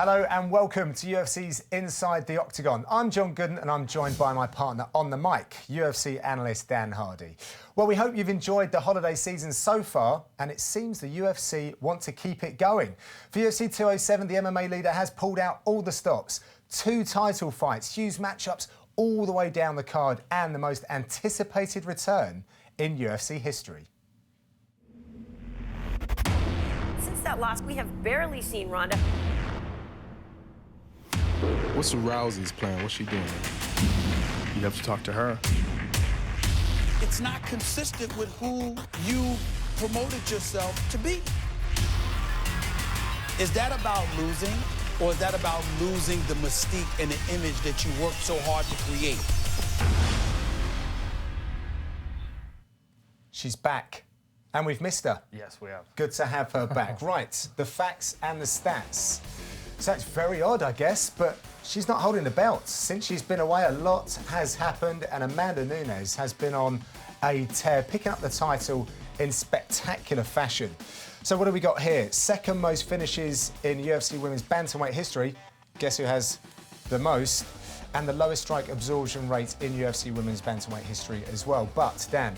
Hello and welcome to UFC's Inside The Octagon. I'm John Gooden and I'm joined by my partner on the mic, UFC analyst Dan Hardy. Well, we hope you've enjoyed the holiday season so far, and it seems the UFC want to keep it going. For UFC 207, the MMA leader has pulled out all the stops. 2 title fights, huge matchups all the way down the card, and the most anticipated return in UFC history. Since that loss, we have barely seen Ronda. What's Rousey's plan? What's she doing? You have to talk to her. It's not consistent with who you promoted yourself to be. Is that about losing, or is that about losing the mystique and the image that you worked so hard to create? She's back, and we've missed her. Yes, we have. Good to have her back. Right, the facts and the stats. So it's very odd, I guess, but she's not holding the belt. Since she's been away, a lot has happened, and Amanda Nunes has been on a tear, picking up the title in spectacular fashion. So what do we got here? Second most finishes in UFC women's bantamweight history. Guess who has the most? And the lowest strike absorption rate in UFC women's bantamweight history as well. But, Dan,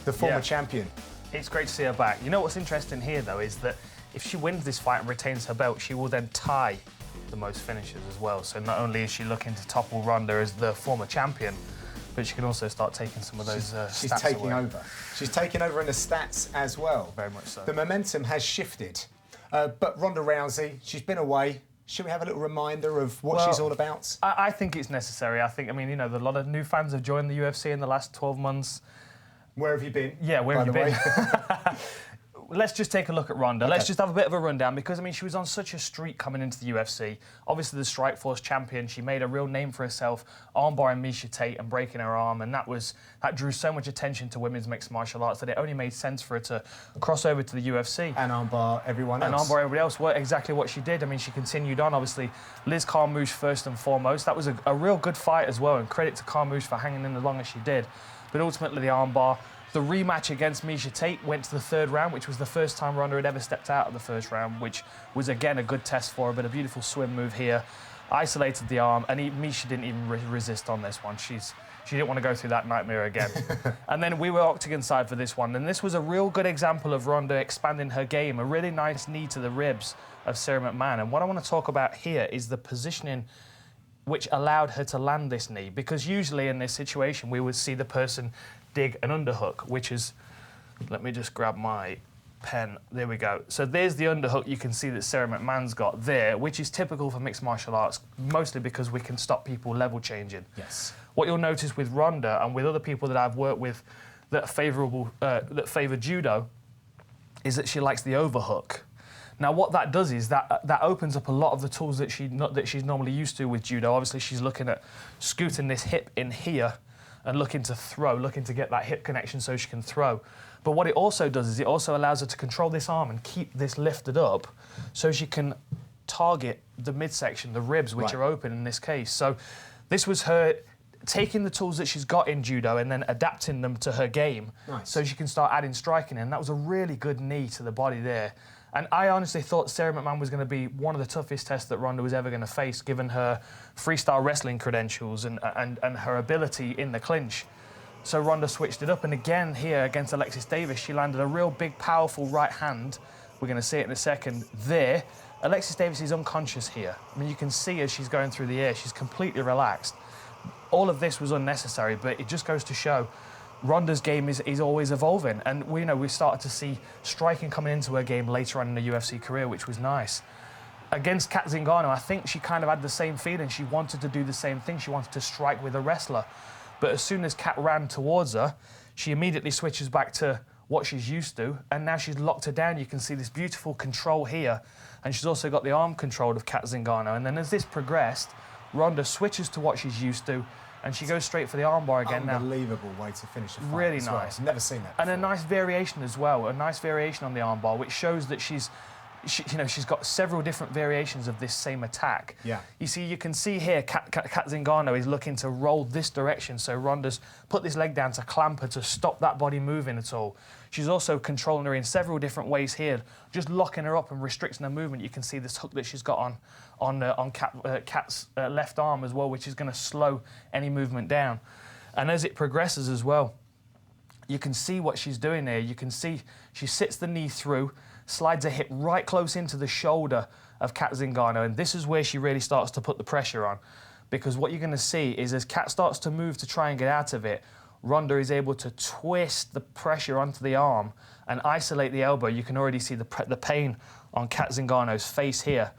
the former champion. It's great to see her back. You know what's interesting here, though, is that if she wins this fight and retains her belt, she will then tie the most finishes as well. So not only is she looking to topple Ronda as the former champion, but she can also start taking some of those She's stats taking away. over. She's taking over in the stats as well. Very much so. The momentum has shifted. But Ronda Rousey, she's been away. Should we have a little reminder of what she's all about? I think it's necessary. I mean, you know, a lot of new fans have joined the UFC in the last 12 months. Where have you been? Yeah, where have you been? Let's just take a look at Ronda. Okay. Let's just have a bit of a rundown because, I mean, she was on such a streak coming into the UFC. Obviously, the Strikeforce champion. She made a real name for herself, armbarring Miesha Tate and breaking her arm, and that drew so much attention to women's mixed martial arts that it only made sense for her to cross over to the UFC. And armbar everyone else. And armbar everybody else. Well, exactly what she did. I mean, she continued on, obviously. Liz Carmouche first and foremost. That was a real good fight as well, and credit to Carmouche for hanging in as long as she did. But ultimately, the armbar. The rematch against Miesha Tate went to the 3rd round, which was the first time Ronda had ever stepped out of the 1st round, which was, again, a good test for her, but a beautiful swim move here. Isolated the arm, and Miesha didn't even resist on this one. She didn't want to go through that nightmare again. And then we were octagon side for this one, and this was a real good example of Ronda expanding her game, a really nice knee to the ribs of Sarah McMahon. And what I want to talk about here is the positioning which allowed her to land this knee, because usually in this situation we would see the person dig an underhook, which is, let me just grab my pen, there we go. So there's the underhook you can see that Sarah McMahon's got there, which is typical for mixed martial arts, mostly because we can stop people level changing. Yes. What you'll notice with Ronda and with other people that I've worked with that favour judo is that she likes the overhook. Now, what that does is that opens up a lot of the tools that she's normally used to with judo. Obviously, she's looking at scooting this hip in here and looking to throw, looking to get that hip connection so she can throw. But what it also does is it also allows her to control this arm and keep this lifted up so she can target the midsection, the ribs, which are open in this case. So this was her taking the tools that she's got in judo and then adapting them to her game so she can start adding striking in. That was a really good knee to the body there. And I honestly thought Sarah McMahon was going to be one of the toughest tests that Ronda was ever going to face, given her freestyle wrestling credentials and her ability in the clinch. So Ronda switched it up, and again here against Alexis Davis, she landed a real big, powerful right hand. We're going to see it in a second there. Alexis Davis is unconscious here. I mean, you can see as she's going through the air, she's completely relaxed. All of this was unnecessary, but it just goes to show Ronda's game is always evolving, and we started to see striking coming into her game later on in the UFC career, which was nice. Against Cat Zingano, I think she kind of had the same feeling. She wanted to do the same thing. She wanted to strike with a wrestler. But as soon as Cat ran towards her, she immediately switches back to what she's used to, and now she's locked her down. You can see this beautiful control here, and she's also got the arm control of Cat Zingano. And then as this progressed, Ronda switches to what she's used to, and she goes straight for the armbar again now. Unbelievable way to finish a fight. Really as well. nice. I've never seen that before. And a nice variation as well, a nice variation on the armbar, which shows that she's she's got several different variations of this same attack. Yeah. You can see here, Kat Zingano is looking to roll this direction, so Ronda's put this leg down to clamp her to stop that body moving at all. She's also controlling her in several different ways here, just locking her up and restricting her movement. You can see this hook that she's got on Kat's left arm as well, which is going to slow any movement down. And as it progresses as well, you can see what she's doing there. You can see she sits the knee through, slides her hip right close into the shoulder of Kat Zingano, and this is where she really starts to put the pressure on. Because what you're going to see is as Kat starts to move to try and get out of it, Ronda is able to twist the pressure onto the arm and isolate the elbow. You can already see the pain on Kat Zingano's face here.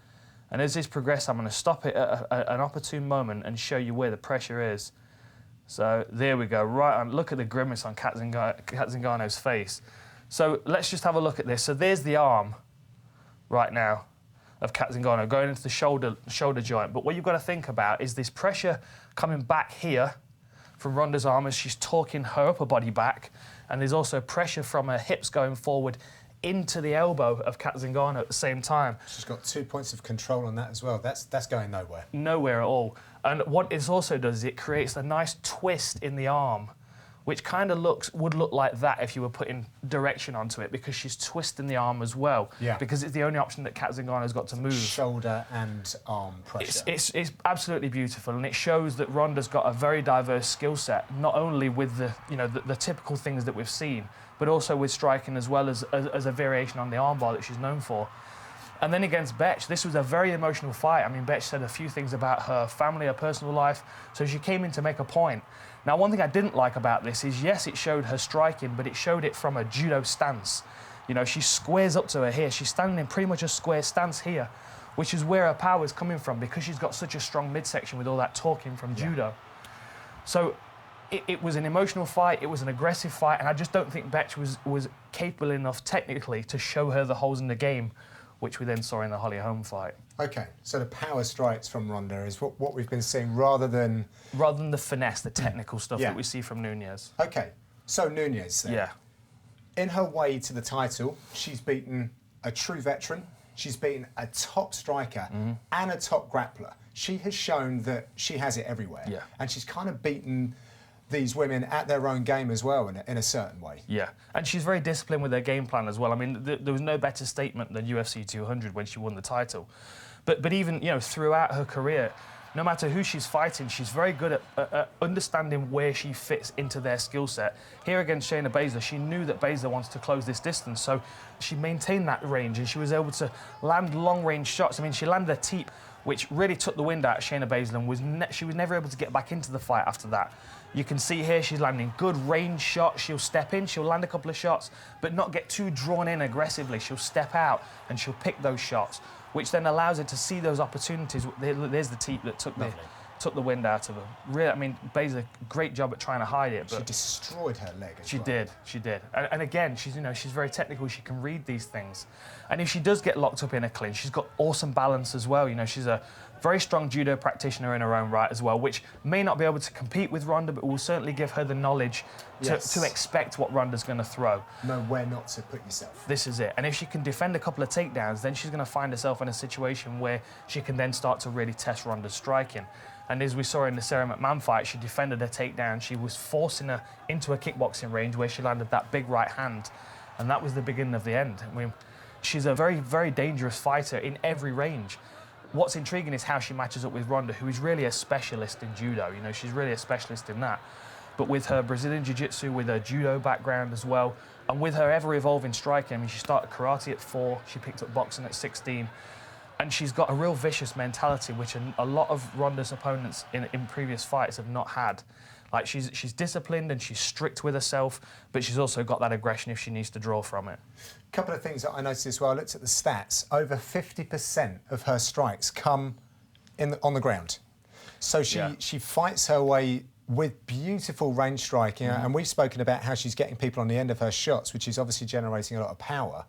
And as this progresses, I'm going to stop it at an opportune moment and show you where the pressure is. So there we go, right on. Look at the grimace on Kat Zingano's face. So let's just have a look at this. So there's the arm right now of Kat Zingano going into the shoulder joint. But what you've got to think about is this pressure coming back here from Ronda's arm as she's torquing her upper body back. And there's also pressure from her hips going forward into the elbow of Kat Zingano at the same time. She's got 2 points of control on that as well. That's going nowhere. Nowhere at all. And what it also does is it creates a nice twist in the arm, which kind of would look like that if you were putting direction onto it, because she's twisting the arm as well. Yeah. Because it's the only option that Kat Zingano's got to move. Shoulder and arm pressure. It's absolutely beautiful, and it shows that Ronda's got a very diverse skill set, not only with the typical things that we've seen, but also with striking as well as a variation on the armbar that she's known for. And then against Betch, this was a very emotional fight. I mean, Betch said a few things about her family, her personal life, so she came in to make a point. Now, one thing I didn't like about this is, yes, it showed her striking, but it showed it from a judo stance. You know, she squares up to her here. She's standing in pretty much a square stance here, which is where her power is coming from, because she's got such a strong midsection with all that torquing from judo. So it was an emotional fight, it was an aggressive fight, and I just don't think Betch was capable enough technically to show her the holes in the game, which we then saw in the Holly Holm fight. OK, so the power strikes from Ronda is what we've been seeing rather than... Rather than the finesse, the technical stuff that we see from Nunez. OK, so Nunez then. Yeah. In her way to the title, she's beaten a true veteran, she's beaten a top striker and a top grappler. She has shown that she has it everywhere. Yeah. And she's kind of beaten these women at their own game as well in a certain way. Yeah, and she's very disciplined with her game plan as well. I mean, there was no better statement than UFC 200 when she won the title. But even, you know, throughout her career, no matter who she's fighting, she's very good at understanding where she fits into their skill set. Here against Shayna Baszler, she knew that Baszler wants to close this distance, so she maintained that range and she was able to land long-range shots. I mean, she landed a teep which really took the wind out of Shayna Baszler, and she was never able to get back into the fight after that. You can see here she's landing good range shots. She'll step in, she'll land a couple of shots, but not get too drawn in aggressively. She'll step out and she'll pick those shots, which then allows her to see those opportunities. There's the teep that took the wind out of her. Really, I mean, Baszler, great job at trying to hide it. But she destroyed her leg as well. She did. And again, she's very technical. She can read these things. And if she does get locked up in a clinch, she's got awesome balance as well. You know, she's a very strong judo practitioner in her own right as well, which may not be able to compete with Ronda, but will certainly give her the knowledge to expect what Ronda's going to throw. Know where not to put yourself. This is it. And if she can defend a couple of takedowns, then she's going to find herself in a situation where she can then start to really test Ronda's striking. And as we saw in the Sarah McMahon fight, she defended her takedown. She was forcing her into a kickboxing range where she landed that big right hand. And that was the beginning of the end. I mean, she's a very, very dangerous fighter in every range. What's intriguing is how she matches up with Ronda, who is really a specialist in judo. You know, she's really a specialist in that. But with her Brazilian Jiu-Jitsu, with her judo background as well, and with her ever-evolving striking, I mean, she started karate at 4, she picked up boxing at 16, and she's got a real vicious mentality, which a lot of Ronda's opponents in previous fights have not had. Like, she's disciplined and she's strict with herself, but she's also got that aggression if she needs to draw from it. A couple of things that I noticed as well. I looked at the stats. Over 50% of her strikes come on the ground. So she fights her way with beautiful range striking, and we've spoken about how she's getting people on the end of her shots, which is obviously generating a lot of power.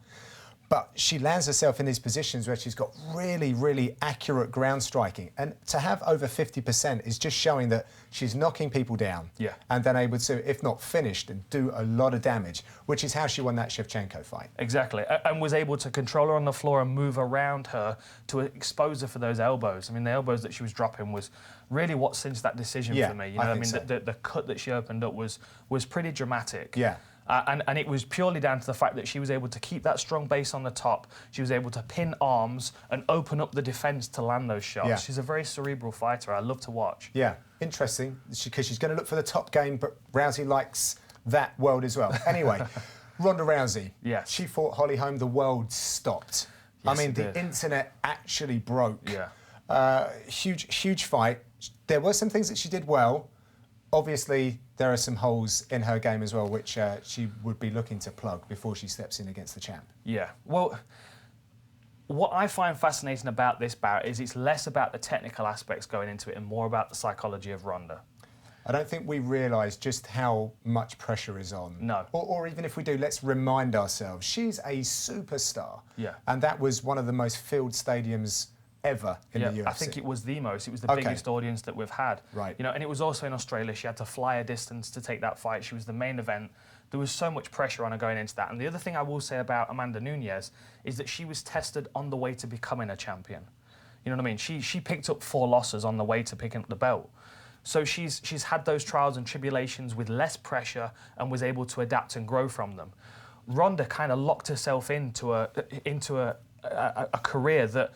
But she lands herself in these positions where she's got really, really accurate ground striking. And to have over 50% is just showing that she's knocking people down. Yeah. And then able to, if not finished, and do a lot of damage, which is how she won that Shevchenko fight. Exactly. And was able to control her on the floor and move around her to expose her for those elbows. I mean, the elbows that she was dropping was really what cinched that decision for me. You know, I mean, so. the cut that she opened up was pretty dramatic. Yeah. And it was purely down to the fact that she was able to keep that strong base on the top. She was able to pin arms and open up the defence to land those shots. Yeah. She's a very cerebral fighter. I love to watch. Yeah, interesting, because she's going to look for the top game, but Rousey likes that world as well. Anyway, Ronda Rousey. Yes. She fought Holly Holm. The world stopped. Yes, I mean, it the did. internet actually broke. Yeah. Huge fight. There were some things that she did well. Obviously, there are some holes in her game as well, which she would be looking to plug before she steps in against the champ. Yeah. Well, what I find fascinating about this bout is it's less about the technical aspects going into it and more about the psychology of Ronda. I don't think we realise just how much pressure is on. No. Or even if we do, let's remind ourselves, she's a superstar. Yeah. And that was one of the most filled stadiums ever in the UFC. I think it was the most. It was the biggest audience that we've had. Right. You know, and it was also in Australia. She had to fly a distance to take that fight. She was the main event. There was so much pressure on her going into that. And the other thing I will say about Amanda Nunes is that she was tested on the way to becoming a champion. You know what I mean? She picked up 4 losses on the way to picking up the belt. So she's had those trials and tribulations with less pressure and was able to adapt and grow from them. Ronda kind of locked herself into a career that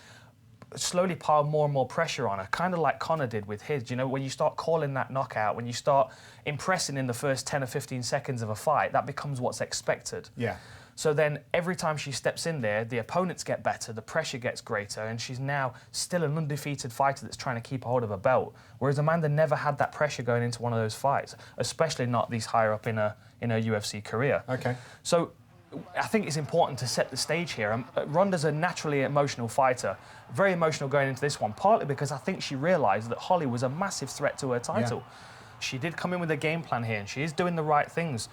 slowly piled more and more pressure on her, kind of like Conor did with his. You know, when you start calling that knockout, when you start impressing in the first 10 or 15 seconds of a fight, that becomes what's expected. Yeah. So then every time she steps in there, the opponents get better, the pressure gets greater, and she's now still an undefeated fighter that's trying to keep a hold of a belt. Whereas Amanda never had that pressure going into one of those fights, especially not these higher up in her UFC career. Okay. So I think it's important to set the stage here. Ronda's a naturally emotional fighter, very emotional going into this one, partly because I think she realised that Holly was a massive threat to her title. Yeah. She did come in with a game plan here, and she is doing the right things.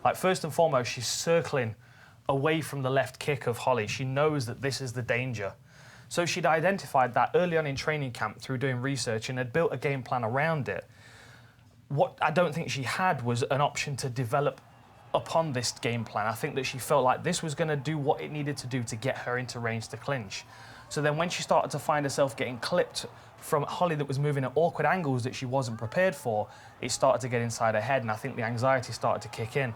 Like, first and foremost, she's circling away from the left kick of Holly. She knows that this is the danger. So she'd identified that early on in training camp through doing research and had built a game plan around it. What I don't think she had was an option to develop upon this game plan. I think that she felt like this was going to do what it needed to do to get her into range to clinch. So then when she started to find herself getting clipped from Holly that was moving at awkward angles that she wasn't prepared for, it started to get inside her head, and I think the anxiety started to kick in.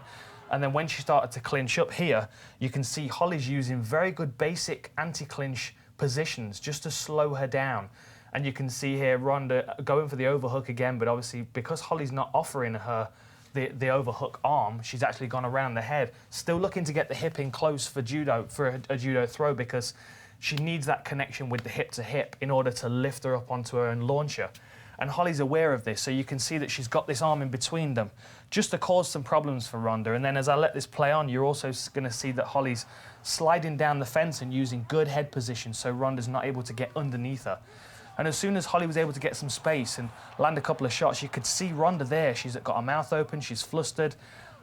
And then when she started to clinch up here, you can see Holly's using very good basic anti-clinch positions just to slow her down. And you can see here Ronda going for the overhook again, but obviously because Holly's not offering her the overhook arm, she's actually gone around the head, still looking to get the hip in close for a judo throw, because she needs that connection with the hip to hip in order to lift her up onto her and launch her. And Holly's aware of this, so you can see that she's got this arm in between them, just to cause some problems for Ronda. And then as I let this play on, you're also going to see that Holly's sliding down the fence and using good head position, so Ronda's not able to get underneath her. And as soon as Holly was able to get some space and land a couple of shots, you could see Ronda there. She's got her mouth open, she's flustered.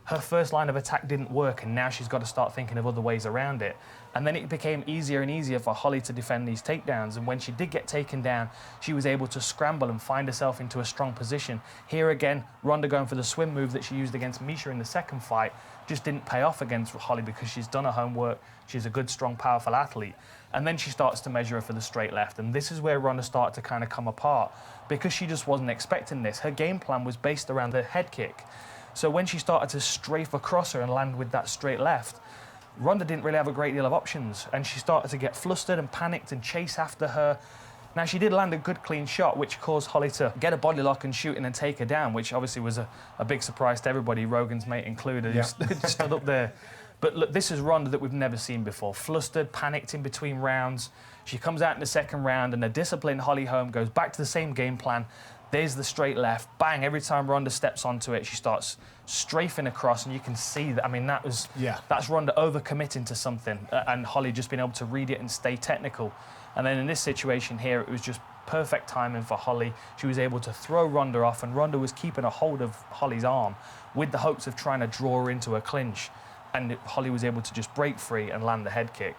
Her first line of attack didn't work, and now she's got to start thinking of other ways around it. And then it became easier and easier for Holly to defend these takedowns. And when she did get taken down, she was able to scramble and find herself into a strong position. Here again, Ronda going for the swim move that she used against Misha in the second fight just didn't pay off against Holly because she's done her homework. She's a good, strong, powerful athlete. And then she starts to measure her for the straight left. And this is where Ronda started to kind of come apart because she just wasn't expecting this. Her game plan was based around the head kick. So when she started to strafe across her and land with that straight left, Ronda didn't really have a great deal of options, and she started to get flustered and panicked and chase after her. Now, she did land a good, clean shot, which caused Holly to get a body lock and shoot in and take her down, which obviously was a big surprise to everybody, Rogan's mate included, who stood up there. But look, this is Ronda that we've never seen before. Flustered, panicked in between rounds. She comes out in the second round, and a disciplined Holly Holm goes back to the same game plan. There's the straight left. Bang, every time Ronda steps onto it, she starts strafing across, and you can see that. I mean, that's Ronda overcommitting to something, and Holly just being able to read it and stay technical. And then in this situation here, it was just perfect timing for Holly. She was able to throw Ronda off, and Ronda was keeping a hold of Holly's arm with the hopes of trying to draw her into a clinch. And Holly was able to just break free and land the head kick.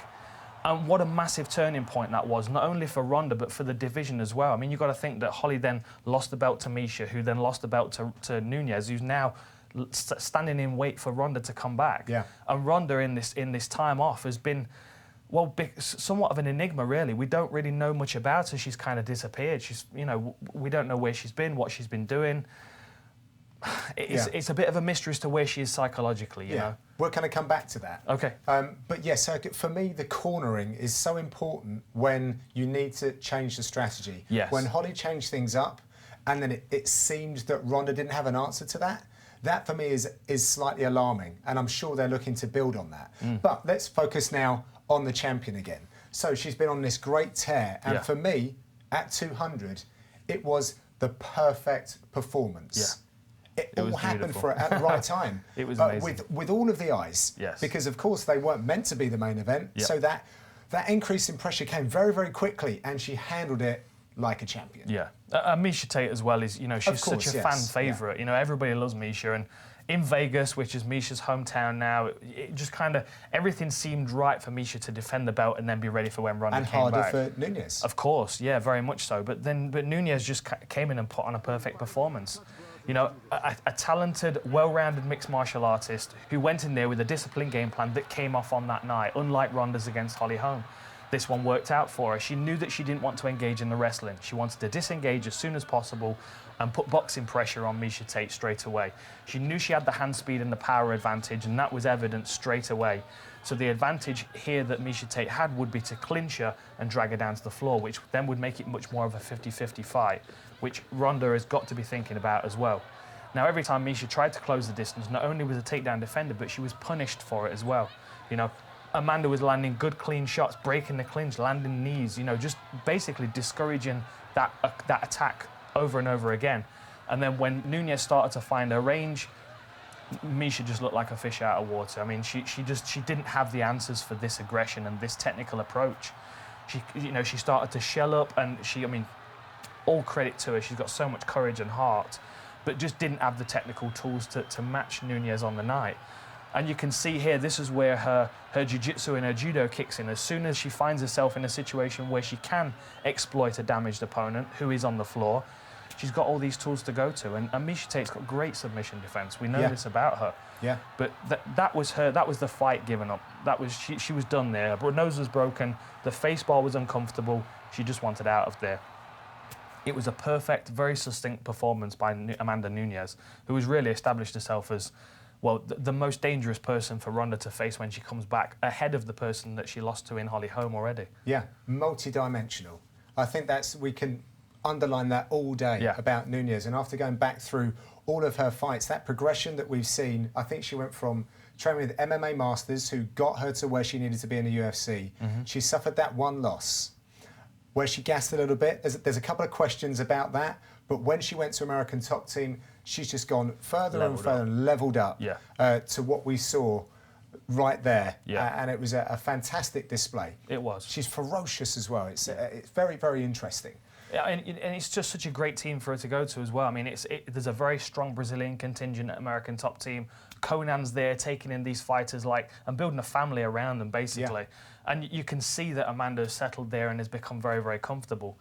And what a massive turning point that was, not only for Ronda, but for the division as well. I mean, you've got to think that Holly then lost the belt to Misha, who then lost the belt to Nunez, who's now standing in wait for Ronda to come back. Yeah. And Ronda in this time off has been, well, somewhat of an enigma, really. We don't really know much about her. She's kind of disappeared. She's, you know, we don't know where she's been, what she's been doing. It's a bit of a mystery as to where she is psychologically, you know. We're going to come back to that. Okay. But yes, for me, the cornering is so important when you need to change the strategy. Yes. When Holly changed things up, and then it seemed that Ronda didn't have an answer to that. That for me is slightly alarming, and I'm sure they're looking to build on that. But let's focus now on the champion again. So she's been on this great tear, and for me, at 200, it was the perfect performance. Yeah. It all happened for at the right time. It was amazing. With all of the eyes. Yes. Because, of course, they weren't meant to be the main event. Yep. So that increase in pressure came very, very quickly, and she handled it like a champion. Yeah. Misha Tate as well is, you know, she's such a fan favourite. You know, everybody loves Misha. And in Vegas, which is Misha's hometown now, it just kind of, everything seemed right for Misha to defend the belt and then be ready for when Ronda came back. And harder for Nunez. Of course, yeah, very much so. But Nunez just came in and put on a perfect performance. You know, a talented, well-rounded mixed martial artist who went in there with a disciplined game plan that came off on that night, unlike Ronda's against Holly Holm. This one worked out for her. She knew that she didn't want to engage in the wrestling. She wanted to disengage as soon as possible and put boxing pressure on Misha Tate straight away. She knew she had the hand speed and the power advantage, and that was evident straight away. So the advantage here that Misha Tate had would be to clinch her and drag her down to the floor, which then would make it much more of a 50-50 fight, which Ronda has got to be thinking about as well. Now, every time Misha tried to close the distance, not only was a takedown defender, but she was punished for it as well. You know, Amanda was landing good, clean shots, breaking the clinch, landing knees, you know, just basically discouraging that attack over and over again. And then when Nunez started to find her range, Misha just looked like a fish out of water. I mean, she didn't have the answers for this aggression and this technical approach. She started to shell up, and I mean, all credit to her. She's got so much courage and heart, but just didn't have the technical tools to match Nunez on the night. And you can see here, this is where her jiu-jitsu and her judo kicks in. As soon as she finds herself in a situation where she can exploit a damaged opponent who is on the floor, she's got all these tools to go to. And Misha Tate's got great submission defense. We know this about her. Yeah. But that was the fight given up. She was done there. Her nose was broken. The face bar was uncomfortable. She just wanted out of there. It was a perfect, very succinct performance by Amanda Nunes, who has really established herself as, well, the most dangerous person for Ronda to face when she comes back, ahead of the person that she lost to in Holly Holm already. Yeah, multi-dimensional. I think we can underline that all day about Nunez. And after going back through all of her fights, that progression that we've seen, I think she went from training with MMA Masters, who got her to where she needed to be in the UFC. She suffered that one loss, where she gassed a little bit. There's a couple of questions about that, but when she went to American Top Team, she's just gone further and further and levelled up to what we saw right there. And it was a fantastic display. It was. She's ferocious as well. It's very, very interesting. Yeah, and it's just such a great team for her to go to as well. I mean, there's a very strong Brazilian contingent at American Top Team. Conan's there taking in these fighters and building a family around them, basically. And you can see that Amanda has settled there and has become very, very comfortable.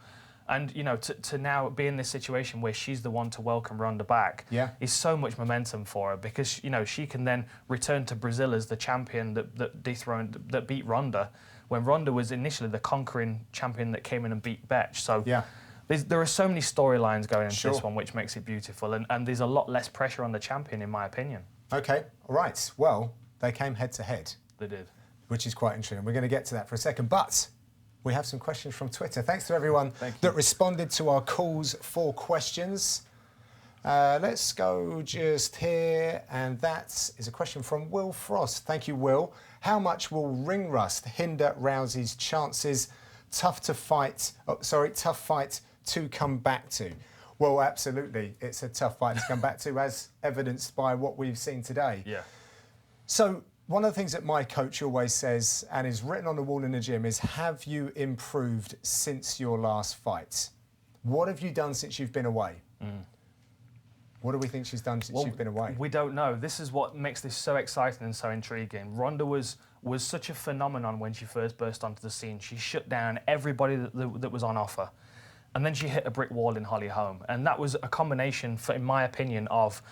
And, you know, to now be in this situation where she's the one to welcome Ronda back is so much momentum for her, because, you know, she can then return to Brazil as the champion that beat Ronda, when Ronda was initially the conquering champion that came in and beat Betch. So there are so many storylines going into this one, which makes it beautiful. And there's a lot less pressure on the champion, in my opinion. OK, all right. Well, they came head-to-head. They did. Which is quite interesting. We're going to get to that for a second. But we have some questions from Twitter. Thanks to everyone that responded to our calls for questions. Let's go just here. And that is a question from Will Frost. Thank you, Will. How much will ring rust hinder Rousey's chances? Tough fight to come back to. Well, absolutely. It's a tough fight to come back to, as evidenced by what we've seen today. Yeah. So one of the things that my coach always says, and is written on the wall in the gym, is, have you improved since your last fight? What have you done since you've been away? What do we think she's done since she's been away? We don't know. This is what makes this so exciting and so intriguing. Ronda was such a phenomenon when she first burst onto the scene. She shut down everybody that was on offer. And then she hit a brick wall in Holly Holm. And that was a combination, in my opinion, of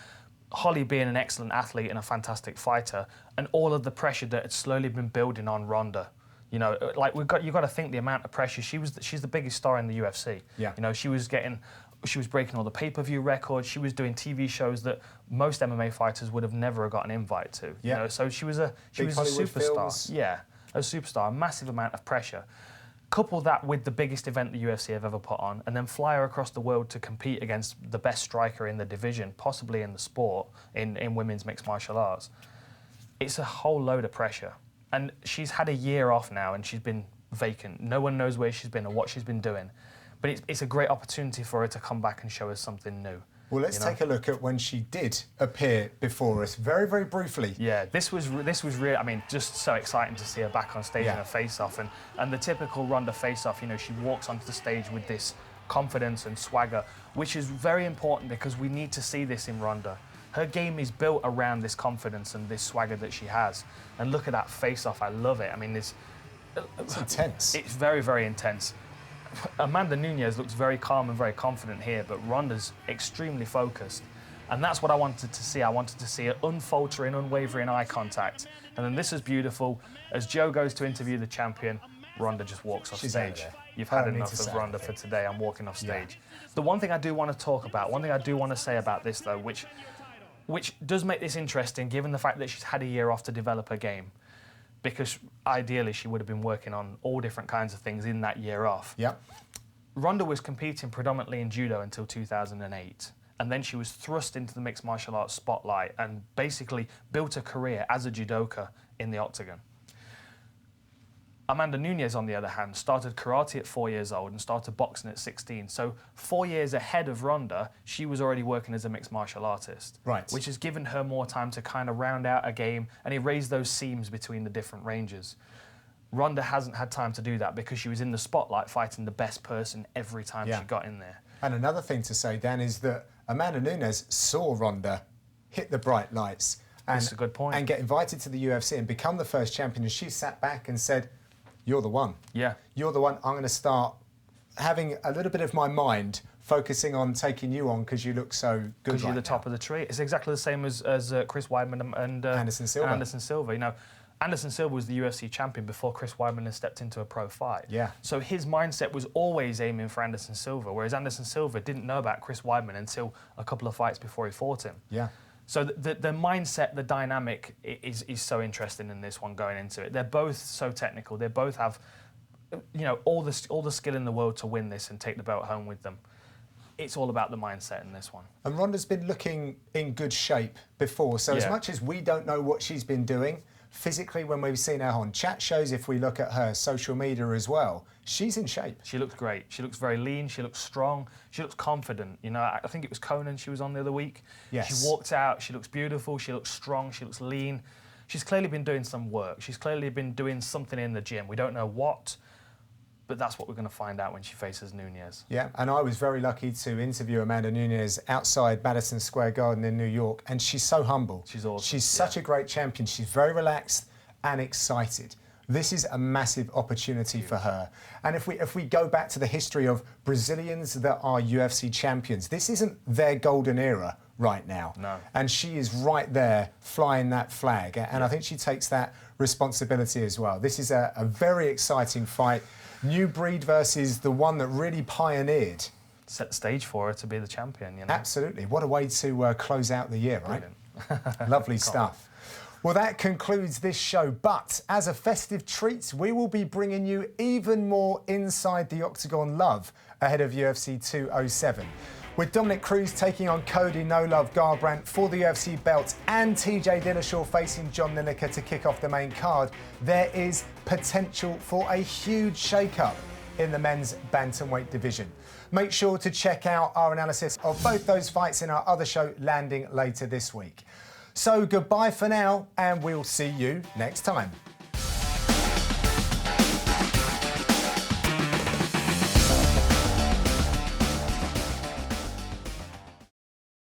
Holly being an excellent athlete and a fantastic fighter, and all of the pressure that had slowly been building on Ronda. You know, like you've got to think the amount of pressure. She's the biggest star in the UFC. Yeah. You know, she was breaking all the pay-per-view records. She was doing TV shows that most MMA fighters would have never got an invite to. Yeah. You know, so she was a Hollywood superstar. films. Yeah, a superstar. A massive amount of pressure. Couple that with the biggest event the UFC have ever put on, and then fly her across the world to compete against the best striker in the division, possibly in the sport, in women's mixed martial arts. It's a whole load of pressure. And she's had a year off now, and she's been vacant. No one knows where she's been or what she's been doing. But it's a great opportunity for her to come back and show us something new. Well, let's take a look at when she did appear before us, very, very briefly. Yeah, this was really, I mean, just so exciting to see her back on stage in a face-off. And the typical Ronda face-off, you know, she walks onto the stage with this confidence and swagger, which is very important because we need to see this in Ronda. Her game is built around this confidence and this swagger that she has. And look at that face-off, I love it. I mean, it's intense. It's very, very intense. Amanda Nunes looks very calm and very confident here, but Ronda's extremely focused. And that's what I wanted to see. I wanted to see an unfaltering, unwavering eye contact. And then this is beautiful. As Joe goes to interview the champion, Ronda just walks off stage. You've had enough of Ronda for today. I'm walking off stage. The one thing I do want to talk about, one thing I do want to say about this, though, which does make this interesting, given the fact that she's had a year off to develop her game, because ideally she would have been working on all different kinds of things in that year off. Yep. Ronda was competing predominantly in judo until 2008, and then she was thrust into the mixed martial arts spotlight and basically built a career as a judoka in the octagon. Amanda Nunes, on the other hand, started karate at 4 years old and started boxing at 16. So 4 years ahead of Ronda, she was already working as a mixed martial artist. Right. Which has given her more time to kind of round out a game and erase those seams between the different ranges. Ronda hasn't had time to do that because she was in the spotlight fighting the best person every time she got in there. And another thing to say, Dan, is that Amanda Nunes saw Ronda hit the bright lights That's a good point. and get invited to the UFC and become the first champion. And she sat back and said, "You're the one. Yeah. You're the one. I'm going to start having a little bit of my mind focusing on taking you on because you look so good Because you're right the top of the tree." It's exactly the same as Chris Weidman and Anderson Silva. Anderson Silva. You know, Anderson Silva was the UFC champion before Chris Weidman had stepped into a pro fight. Yeah. So his mindset was always aiming for Anderson Silva, whereas Anderson Silva didn't know about Chris Weidman until a couple of fights before he fought him. Yeah. So the mindset, the dynamic is so interesting in this one going into it. They're both so technical. They both have, you know, all the skill in the world to win this and take the belt home with them. It's all about the mindset in this one. And Ronda's been looking in good shape before. So as much as we don't know what she's been doing, physically when we've seen her on chat shows, if we look at her social media as well, she's in shape. She looks great. She looks very lean. She looks strong. She looks confident. You know, I think it was Conan she was on the other week. Yes. She walked out. She looks beautiful. She looks strong. She looks lean. She's clearly been doing some work. She's clearly been doing something in the gym. We don't know what, but that's what we're going to find out when she faces Nunes. Yeah, and I was very lucky to interview Amanda Nunes outside Madison Square Garden in New York, and she's so humble. She's awesome. She's such a great champion. She's very relaxed and excited. This is a massive opportunity for her. And if we go back to the history of Brazilians that are UFC champions, this isn't their golden era right now. No. And she is right there flying that flag. And I think she takes that responsibility as well. This is a very exciting fight. New breed versus the one that really pioneered. Set the stage for her to be the champion, you know? Absolutely. What a way to close out the year, right? Brilliant. Lovely stuff. Well, that concludes this show, but as a festive treat, we will be bringing you even more Inside the Octagon love ahead of UFC 207. With Dominic Cruz taking on Cody No Love Garbrandt for the UFC belt and TJ Dillashaw facing John Lineker to kick off the main card, there is potential for a huge shake-up in the men's bantamweight division. Make sure to check out our analysis of both those fights in our other show landing later this week. So goodbye for now, and we'll see you next time.